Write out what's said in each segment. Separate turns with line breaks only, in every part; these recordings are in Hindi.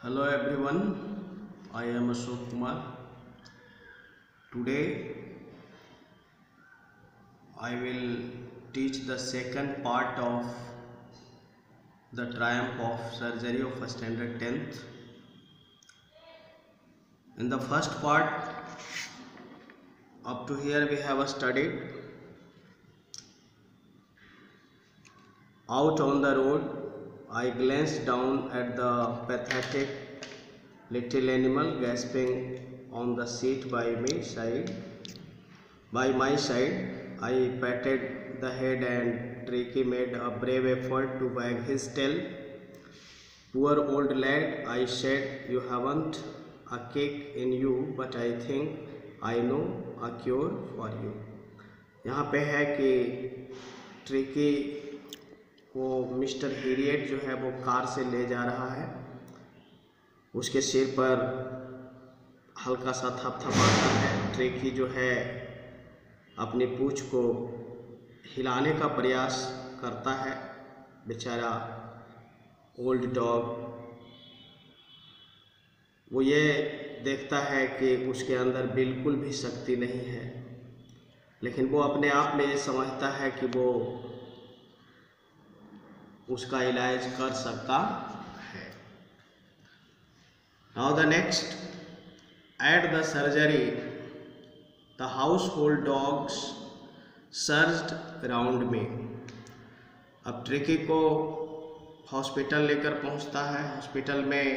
Hello everyone, I am Ashok Kumar. Today I will teach the second part of the triumph of surgery of standard 10th. In the first part, up to here we have studied out on the road. I glanced down at the pathetic little animal gasping on the seat by my side. I patted the head and Tricky made a brave effort to wag his tail. Poor old lad, I said, you haven't a kick in you, but I think I know a cure for you. यहाँ पे है कि ट्रिकी को मिस्टर हिरियट जो है वो कार से ले जा रहा है। उसके सिर पर हल्का सा थपथपाता है। ट्रिकी जो है अपनी पूंछ को हिलाने का प्रयास करता है। बेचारा ओल्ड डॉग वो ये देखता है कि उसके अंदर बिल्कुल भी शक्ति नहीं है, लेकिन वो अपने आप में ये समझता है कि वो उसका इलाज कर सकता है। Now the next, at the surgery, the household dogs surged around me. अब ट्रिकी को हॉस्पिटल लेकर पहुंचता है। हॉस्पिटल में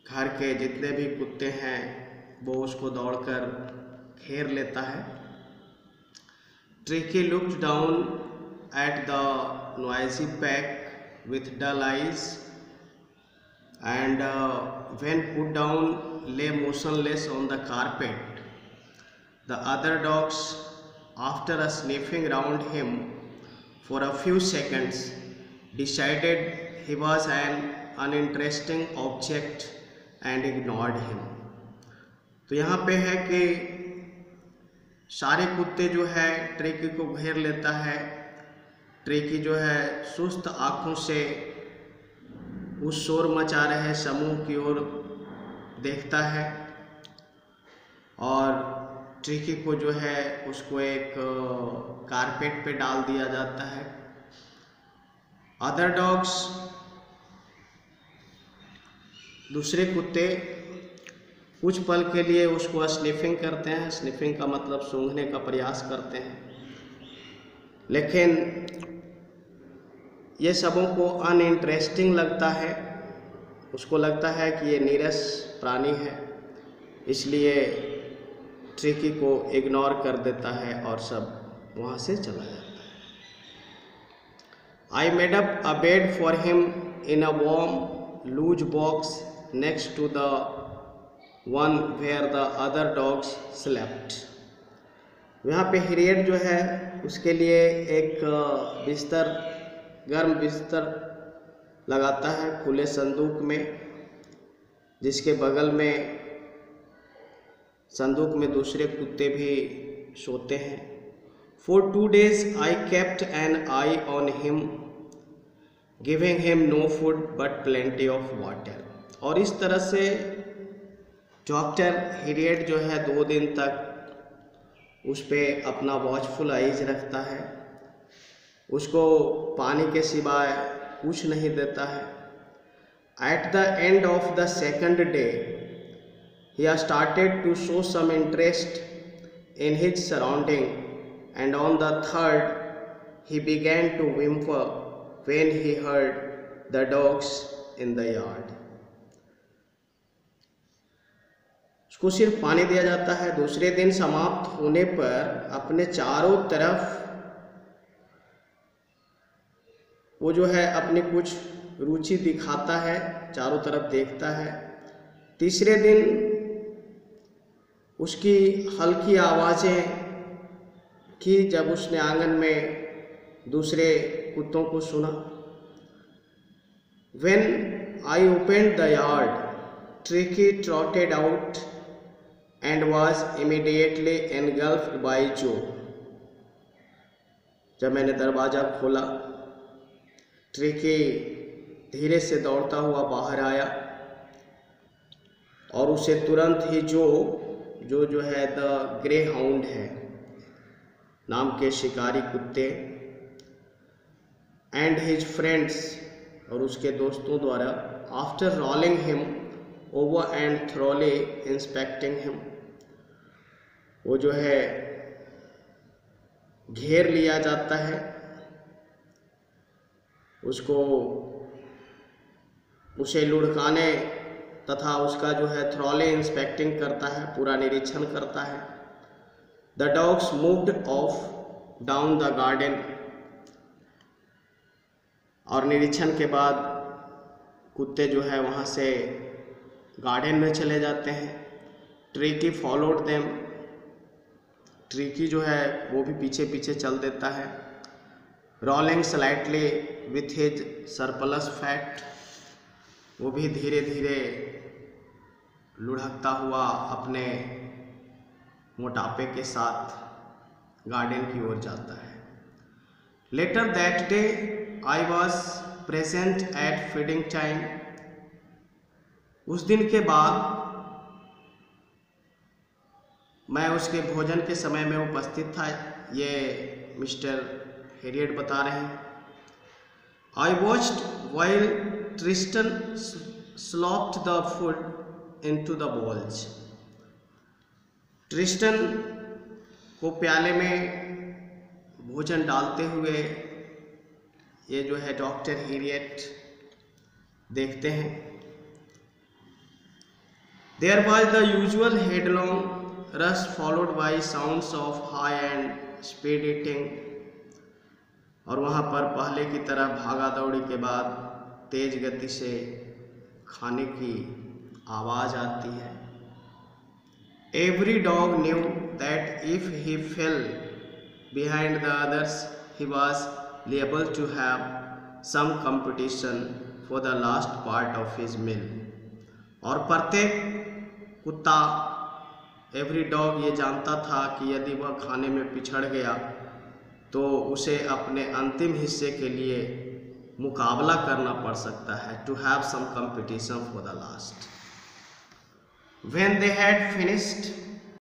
घर के जितने भी कुत्ते हैं वो उसको दौड़कर घेर लेता है। Tricky looked down at the noisy pack with dull eyes and when put down lay motionless on the carpet. The other dogs, after a sniffing round him for a few seconds, decided he was an uninteresting object and ignored him. तो यहाँ पे है कि सारे कुत्ते जो है ट्रिकी को घेर लेता है। ट्रिकी जो है सुस्त आँखों से उस शोर मचा रहे समूह की ओर देखता है और ट्रिकी को जो है उसको एक कारपेट पे डाल दिया जाता है। अदर डॉग्स, दूसरे कुत्ते कुछ पल के लिए उसको स्निफिंग करते हैं। स्निफिंग का मतलब सूंघने का प्रयास करते हैं, लेकिन ये सबों को अनइंटरेस्टिंग लगता है। उसको लगता है कि ये नीरस प्राणी है, इसलिए ट्रिकी को इग्नोर कर देता है और सब वहाँ से चला जाता है। I made up a bed for him in a warm, loose box next to the one where the other dogs slept. यहाँ पे हिरियट जो है उसके लिए एक बिस्तर, गर्म बिस्तर लगाता है खुले संदूक में, जिसके बगल में संदूक में दूसरे कुत्ते भी सोते हैं। For 2 days I kept an eye on him, giving him no food but plenty of water. और इस तरह से डॉक्टर हिरियट जो है 2 दिन तक उस पर अपना वॉचफुल आइज रखता है। उसको पानी के सिवाय कुछ नहीं देता है। At the end of the second day, he started to show some interest in his surrounding, and on the third, he began to whimper when he heard the dogs in the yard. उसको सिर्फ पानी दिया जाता है। दूसरे दिन समाप्त होने पर अपने चारों तरफ वो जो है अपनी कुछ रुचि दिखाता है, चारों तरफ देखता है। तीसरे दिन उसकी हल्की आवाज़ें की जब उसने आंगन में दूसरे कुत्तों को सुना। When I opened the yard, Tricky trotted out and was immediately engulfed by Joe. जब मैंने दरवाज़ा खोला, ट्रिकी धीरे से दौड़ता हुआ बाहर आया और उसे तुरंत ही जो है द ग्रे हाउंड है नाम के शिकारी कुत्ते एंड हिज फ्रेंड्स और उसके दोस्तों द्वारा after rolling him over and thoroughly inspecting him, वो जो है घेर लिया जाता है उसको, उसे लुढ़काने तथा उसका जो है थ्रोली इंस्पेक्टिंग करता है, पूरा निरीक्षण करता है। The dogs moved of down the garden, और निरीक्षण के बाद कुत्ते जो है वहाँ से गार्डन में चले जाते हैं। ट्रीकी फॉलोड देम, ट्रीकी जो है वो भी पीछे पीछे चल देता है। Rolling slightly with his surplus fat, वो भी धीरे धीरे लुढ़कता हुआ अपने मोटापे के साथ गार्डन की ओर जाता है। Later that day I was present at feeding time, उस दिन के बाद मैं उसके भोजन के समय में उपस्थित था, ये मिस्टर हेरियट बता रहे हैं। I watched while Tristan slopped the food into the bowls, Tristan को प्याले में भोजन डालते हुए ये जो है डॉक्टर हेरियट देखते हैं। There was the usual headlong rush followed by sounds of high and speed eating, और वहाँ पर पहले की तरह भागा दौड़ी के बाद तेज गति से खाने की आवाज़ आती है। Every dog knew that if he fell behind the others, he was liable to have some competition for the last part of his meal, और प्रत्येक कुत्ता एवरी डॉग ये जानता था कि यदि वह खाने में पिछड़ गया तो उसे अपने अंतिम हिस्से के लिए मुकाबला करना पड़ सकता है, to have some competition for the last. When they had finished